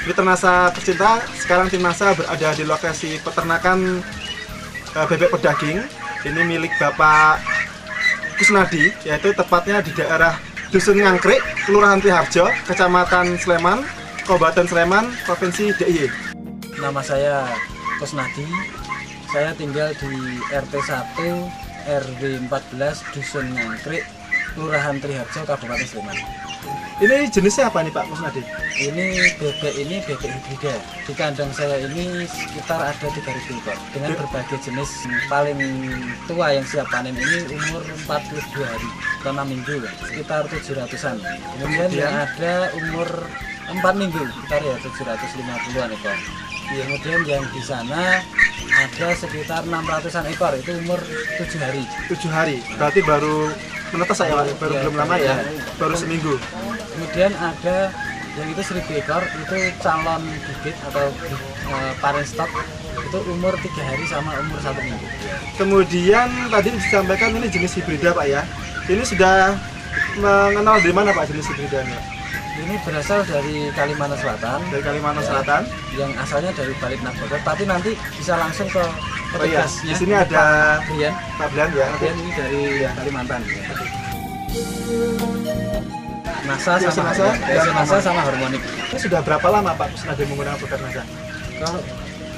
Mitra Nasa tercinta, sekarang tim Nasa berada di lokasi peternakan bebek pedaging. Ini milik Bapak Kusnadi, yaitu tepatnya di daerah Dusun Ngangkrik, Kelurahan Triharjo, Kecamatan Sleman, Kabupaten Sleman, Provinsi DIY. Nama saya Kusnadi, saya tinggal di RT 1 RW 14 Dusun Ngangkrik, Kelurahan Triharjo, Kabupaten Sleman. Ini jenisnya apa nih Pak Kusnadi? Ini bebek hibrida. Di kandang saya ini sekitar ada 3.000 ekor dengan berbagai jenis. Paling tua yang siap panen ini umur 42 hari atau 6 minggu, sekitar 700-an. Kemudian yang ada umur 4 minggu, sekitar ya 750-an ekor. Kemudian yang di sana ada sekitar 600-an ekor, itu umur 7 hari. 7 hari, berarti baru menetas saya, baru belum lama ya, baru seminggu. Kemudian ada yang itu 1.000 ekor, itu calon bibit atau parent stock, itu umur 3 hari sama umur 1 minggu. Kemudian tadi disampaikan ini jenis hibrida Pak ya. Ini sudah mengenal dari mana Pak jenis hibridanya? Ini berasal dari Kalimantan Selatan. Dari Kalimantan Selatan. Yang asalnya dari Balik Nagoda, tapi nanti bisa langsung ke petugasnya. Di sini ada Pak Brian ya. Brian ini dari Kalimantan. Nasa sama harmonik. Ini sudah berapa lama Pak Kusnadi menggunakan produk Nasa? Kalau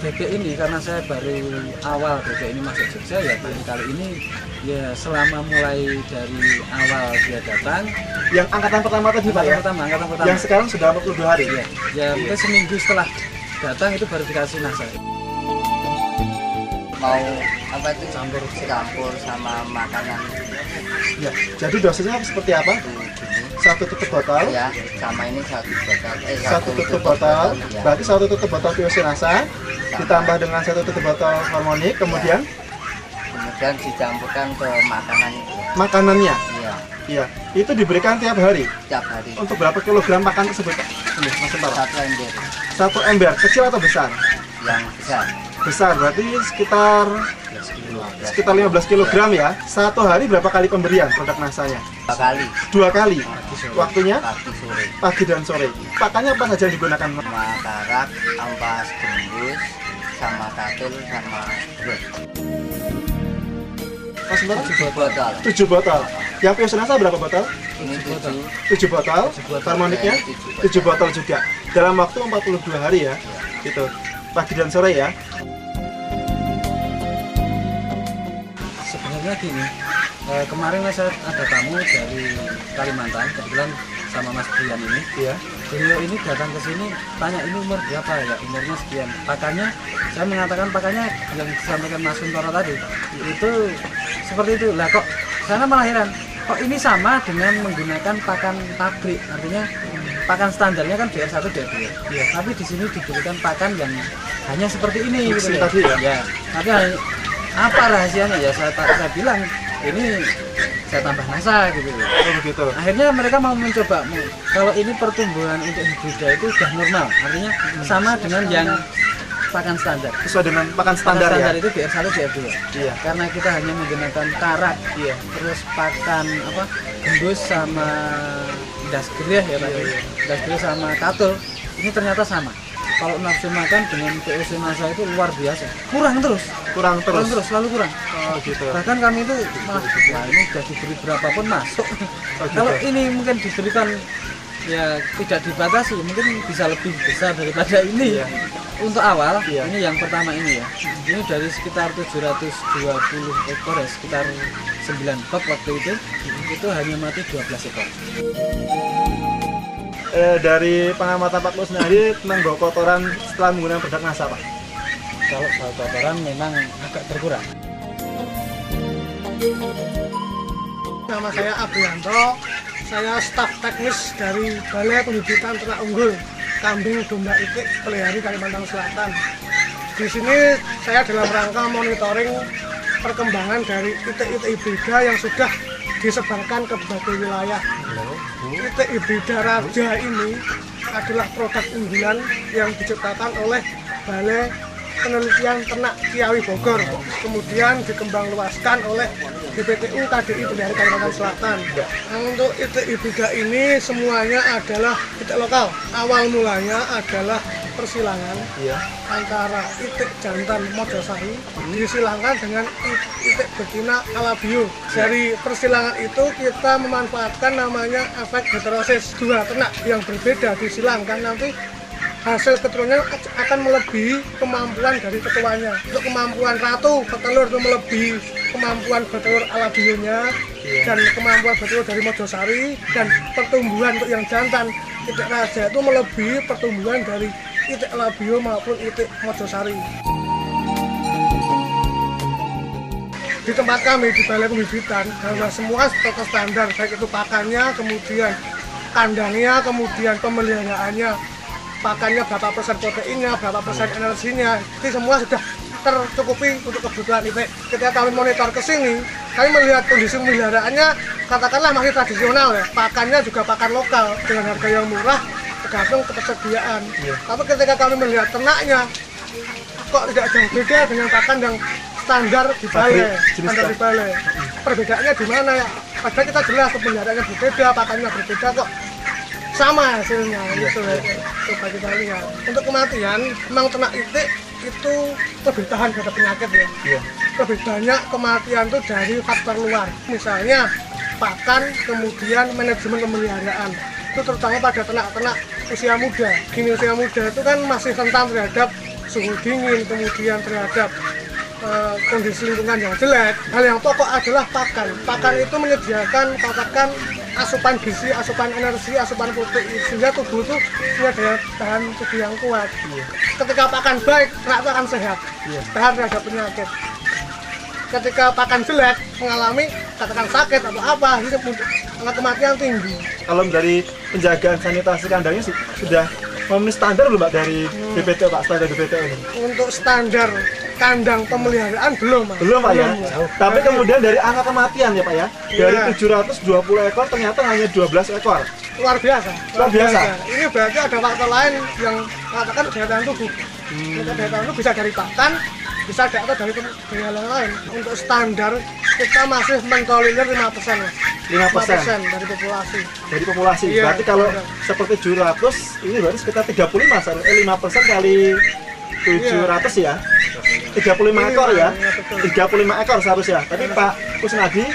bebek ini, karena saya baru awal bebek ini masuk Jogja ya, kali ini ya selama mulai dari awal dia datang. Yang angkatan pertama tadi Pak ya? Angkatan pertama. Yang sekarang sudah 42 hari ya? Ya mungkin seminggu setelah datang itu baru dikasih Nasa. Mau apa itu campur sama makanan. Ya, jadi dosisnya seperti apa? Satu tutup botol ya, sama ini satu tutup botol ya. Berarti satu tutup botol VOC Nasa ditambah dengan satu tutup botol harmonik, kemudian dicampurkan ke makanannya. Iya. Iya, itu diberikan tiap hari. Untuk berapa kilogram pakan tersebut Pak? Mas Entara. 1 ember. 1 ember, kecil atau besar? Yang besar. Besar, berarti sekitar 15 kg ya. Satu hari berapa kali pemberian produk Nasanya? 2 kali. 2 kali. Waktunya? Pagi sore. Pagi dan sore. Pakannya apa saja yang digunakan? Sama karak, ampas gembus, sama katul, sama brot. Mas Entara? 7 botol. 7 botol. Yang VOC Nasa berapa botol? Ini 7 botol. Harmoniknya 7 botol juga. Dalam waktu 42 hari ya. Gitu. Pagi dan sore ya. Sebenarnya gini, kemarin saya ada tamu dari Kalimantan, kebetulan sama Mas Brian ini. Iya. Beliau ini datang ke sini, tanya ini umur berapa ya, umurnya sekian. Pakannya, saya mengatakan pakannya yang disampaikan Mas Suntoro tadi, itu seperti itu. Lah kok, sana malah heran, kok ini sama dengan menggunakan pakan pabrik, artinya pakan standarnya kan DR1, DR2. Ya, tapi di sini diberikan pakan yang hanya seperti ini gitu ya. Tadi ya? Ya, tapi apa rahasianya ya saya bilang ini saya tambah Nasa gitu. Oh begitu. Akhirnya mereka mau mencoba, kalau ini pertumbuhan untuk hibrida itu sudah normal, artinya sama dengan yang pakan standar. Sesuai dengan pakan standar ya? Itu DR1, DR2. Iya. Karena kita hanya menggunakan karak, iya. Terus pakan gembus sama dasgereh ya Pak. Dasgereh sama katul, ini ternyata sama. Kalau nafsu makan dengan VOC Nasa itu luar biasa. Kurang terus, selalu kurang. Oh gitu. Bahkan kami itu wah ini sudah diberi berapapun masuk. Oh, gitu. Kalau ini mungkin diberikan ya tidak dibatasi, mungkin bisa lebih besar daripada ini. Iya. Untuk awal, iya. Ini yang pertama ini ya. Ini dari sekitar 720 ekor ya, sekitar 9 bab waktu itu hanya mati 12 ekor. Dari pengamatan Pak Kusnadi tentang bau kotoran setelah menggunakan produk Nasa Pak? Kalau bau kotoran memang agak berkurang. Nama saya Abrianto, saya staf teknis dari Balai Pembibitan Ternak Unggul Kambing Domba Itik Pelihari Kalimantan Selatan. Di sini saya dalam rangka monitoring perkembangan dari itik-itik hibrida yang sudah disebarkan ke berbagai wilayah. Itik hibrida raja ini adalah produk unggulan yang diciptakan oleh Balai Penelitian Ternak Ciawi Bogor, kemudian dikembangluaskan oleh BPTU KDI Pelihari Kalimantan Selatan. Nah, untuk itik hibrida ini semuanya adalah itik lokal. Awal mulanya adalah persilangan Iya. antara itik jantan Mojosari disilangkan dengan itik betina Alabio. Dari persilangan itu kita memanfaatkan namanya efek heterosis. Dua ternak yang berbeda disilangkan, nanti hasil keturunannya akan melebihi kemampuan dari ketuanya. Untuk kemampuan ratu petelur itu melebihi kemampuan betelur Alabionya, dan kemampuan betelur dari Mojosari, dan pertumbuhan untuk yang jantan itik raja itu melebihi pertumbuhan dari itik Alabio maupun itik Mojosari. Di tempat kami di Balai Pembibitan bahwa semua standar, baik itu pakannya, kemudian kandangnya, kemudian pemeliharaannya, pakannya berapa persen proteinnya, berapa persen energinya, itu semua sudah tercukupi untuk kebutuhan itik. Ketika kami monitor ke sini, kami melihat kondisi pemeliharaannya katakanlah masih tradisional ya, pakannya juga pakan lokal dengan harga yang murah tergantung ketersediaan. Tapi ketika kami melihat ternaknya kok tidak jauh beda dengan pakan yang standar di balai, standar di balai. Perbedaannya di mana ya? Padahal kita jelas pemeliharaannya berbeda, pakannya berbeda kok sama hasilnya, gitu ya. Coba kita lihat. Untuk kematian, memang ternak itik itu lebih tahan terhadap penyakit ya. Lebih banyak kematian itu dari faktor luar. Misalnya pakan, kemudian manajemen pemeliharaan. Itu terutama pada ternak-ternak usia muda. Gini, usia muda itu kan masih rentan terhadap suhu dingin, kemudian terhadap kondisi lingkungan yang jelek. Hal yang pokok adalah pakan. Pakan itu menyediakan katakan asupan gizi, asupan energi, asupan protein, sehingga tubuh itu punya daya tahan tubuh yang kuat. Ketika pakan baik, ternak itu akan sehat, tahan terhadap penyakit. Ketika pakan jelek, mengalami katakan sakit atau apa, ini angka kematian tinggi. Kalau dari penjagaan sanitasi kandangnya sudah memenuhi standar belum Pak dari BPT Pak, standar BPT ini? Untuk standar kandang pemeliharaan belum Pak. Belum Pak ya? Tapi Nah, kemudian dari angka kematian ya Pak ya, dari 720 ekor ternyata hanya 12 ekor. luar biasa. Luar biasa. Ini berarti ada faktor lain yang mengatakan daya tahan tubuh. Untuk daya tahan tubuh bisa dari pakan, bisa dari hal lain. Untuk standar kita masih mentolerir 5% Mas. 5% dari populasi. dari populasi. Iya, Berarti kalau benar. seperti 700 ini berarti sekitar 35 5% kali 700 ya. 35 ekor ya. Iya, betul. 35 ekor seharusnya. Tapi Pak Kusnadi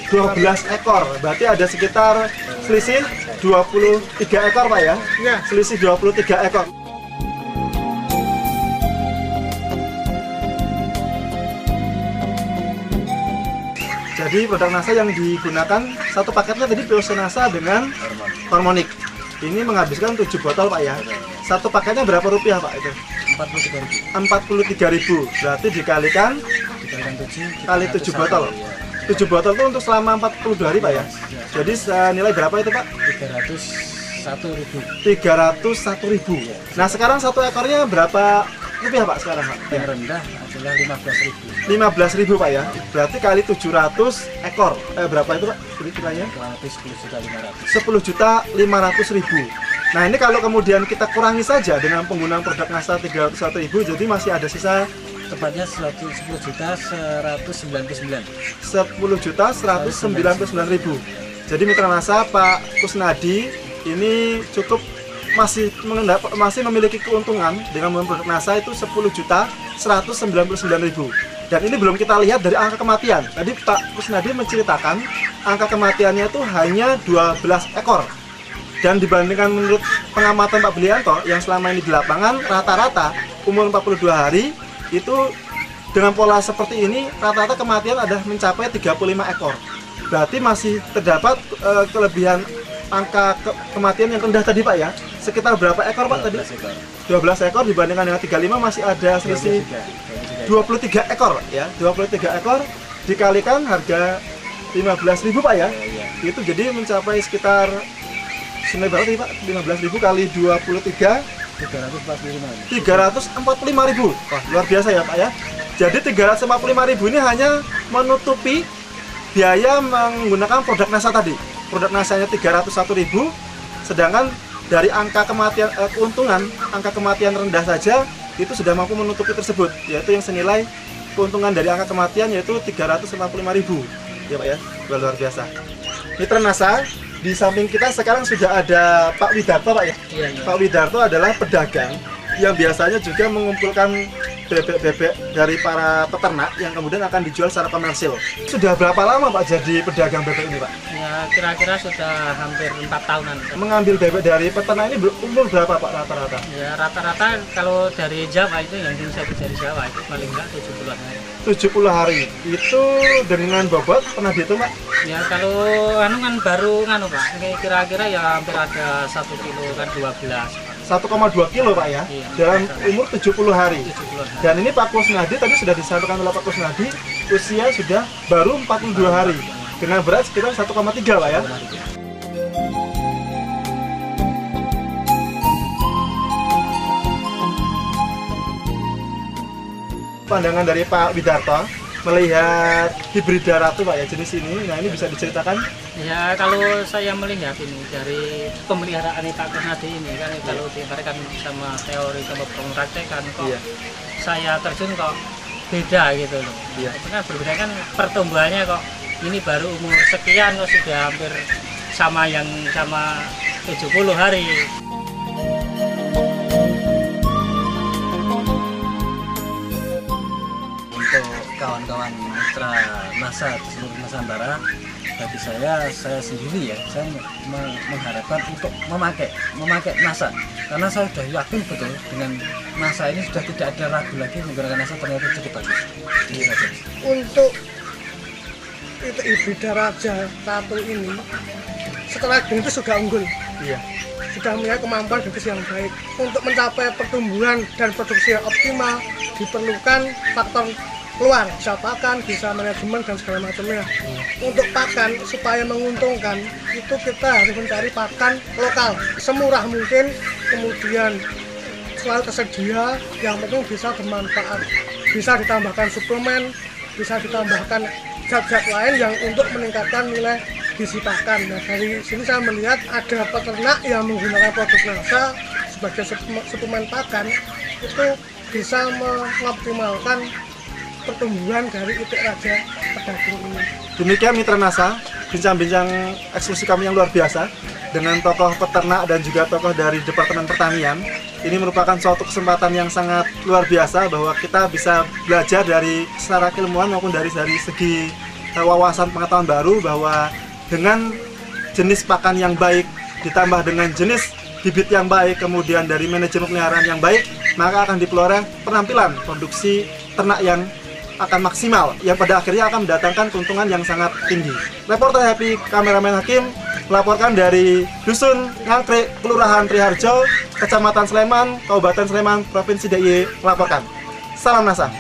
12 ekor. Berarti ada sekitar selisih 23 ekor Pak ya. Iya. Selisih 23 ekor. Jadi produk NASA yang digunakan satu paketnya tadi Piosenasa dengan Hormonik. Ini menghabiskan 7 botol Pak ya. Satu paketnya berapa rupiah Pak itu? 43.000. Berarti dikalikan kali 7 botol. 7 botol itu untuk selama 42 hari Pak ya. Jadi nilai berapa itu Pak? 301.000. Nah sekarang satu ekornya berapa rupiah Pak sekarang Pak? Yang rendah adalah 15.000. 15.000 Pak ya. Berarti kali 700 ekor. Berapa itu Pak? Kira-kiranya? 10.500.000. Nah ini kalau kemudian kita kurangi saja dengan penggunaan produk NASA 301.000, jadi masih ada sisa Tepatnya 10.199. 10.199.000. Jadi mitra NASA Pak Kusnadi ini cukup masih memiliki keuntungan dengan menggunakan produk NASA itu 10.199.000. Dan ini belum kita lihat dari angka kematian. Tadi Pak Kusnadi menceritakan angka kematiannya itu hanya 12 ekor. Dan dibandingkan menurut pengamatan Pak Belianto yang selama ini di lapangan, rata-rata umur 42 hari itu dengan pola seperti ini rata-rata kematian ada mencapai 35 ekor. Berarti masih terdapat kelebihan angka kematian yang rendah tadi Pak ya. Sekitar berapa ekor Pak tadi? 12 ekor dibandingkan dengan 35 masih ada selisih 23 ekor ya. 23 ekor dikalikan harga 15.000 Pak ya. Itu jadi mencapai sekitar senilai berapa tadi Pak? 15.000 kali 23 345.000. Wah, luar biasa ya Pak ya. Jadi 345.000 ini hanya menutupi biaya menggunakan produk NASA tadi. Produk NASA-nya 301.000, sedangkan dari angka kematian keuntungan, angka kematian rendah saja itu sudah mampu menutupi tersebut, yaitu yang senilai keuntungan dari angka kematian yaitu 345.000. Ya Pak ya, luar biasa. Mitra NASA, di samping kita sekarang sudah ada Pak Widarto Pak ya. Iya. Pak Widarto adalah pedagang yang biasanya juga mengumpulkan bebek-bebek dari para peternak yang kemudian akan dijual secara komersil. Sudah berapa lama Pak jadi pedagang bebek ini Pak? Ya kira-kira sudah hampir 4 tahunan. Mengambil bebek dari peternak ini umur berapa Pak rata-rata? Ya rata-rata kalau dari Jawa itu yang saya dari Jawa itu paling enggak 70 hari. 70 hari. Itu dengan bobot pernah dihitung Pak? Ya kalau anu kan baru nganu Pak, kira-kira ya hampir ada 1 kilo kan 12. 1,2 kilo Pak ya, iya, dalam umur 70 hari. 70 hari. Dan ini Pak Kusnadi tadi sudah disampaikan oleh Pak Kusnadi, usia sudah baru 42 hari dengan berat sekitar 1,3 Pak ya. Pandangan dari Pak Widarto melihat hibrida ratu Pak ya, jenis ini, nah ini bisa diceritakan? Ya kalau saya melihat ini dari pemeliharaan Pak Kusnadi ini kan kalau diibaratkan sama teori sama praktekan kok saya terjun kok beda gitu loh. Itu kan berbeda kan pertumbuhannya kok ini baru umur sekian kok sudah hampir sama yang sama 70 hari. Kawan-kawan mitra NASA di seluruh Nusantara, bagi saya sendiri ya, saya mengharapkan untuk memakai NASA karena saya sudah yakin betul dengan NASA ini sudah tidak ada ragu lagi menggunakan NASA, ternyata cukup bagus. Untuk hibrida Raja Ratu ini setelah genetis sudah unggul, sudah memiliki kemampuan genetis yang baik. Untuk mencapai pertumbuhan dan produksi yang optimal diperlukan faktor luar, bisa pakan, bisa manajemen dan segala macamnya. Untuk pakan supaya menguntungkan itu kita harus mencari pakan lokal semurah mungkin, kemudian selalu tersedia, yang penting bisa bermanfaat, bisa ditambahkan suplemen, bisa ditambahkan zat-zat lain yang untuk meningkatkan nilai gizi pakan. Nah dari sini saya melihat ada peternak yang menggunakan produk NASA sebagai suplemen pakan itu bisa mengoptimalkan pertumbuhan dari itik raja pedaging ini. Demikian mitra NASA, bincang-bincang eksklusif kami yang luar biasa dengan tokoh peternak dan juga tokoh dari Departemen Pertanian. Ini merupakan suatu kesempatan yang sangat luar biasa bahwa kita bisa belajar dari secara keilmuan maupun dari segi wawasan pengetahuan baru bahwa dengan jenis pakan yang baik ditambah dengan jenis bibit yang baik, kemudian dari manajemen pemeliharaan yang baik, maka akan diperoleh penampilan produksi ternak yang akan maksimal, yang pada akhirnya akan mendatangkan keuntungan yang sangat tinggi. Reporter Happy, kameramen Hakim, melaporkan dari Dusun Ngangkrik, Kelurahan Triharjo, Kecamatan Sleman, Kabupaten Sleman, Provinsi DIY, melaporkan. Salam NASA.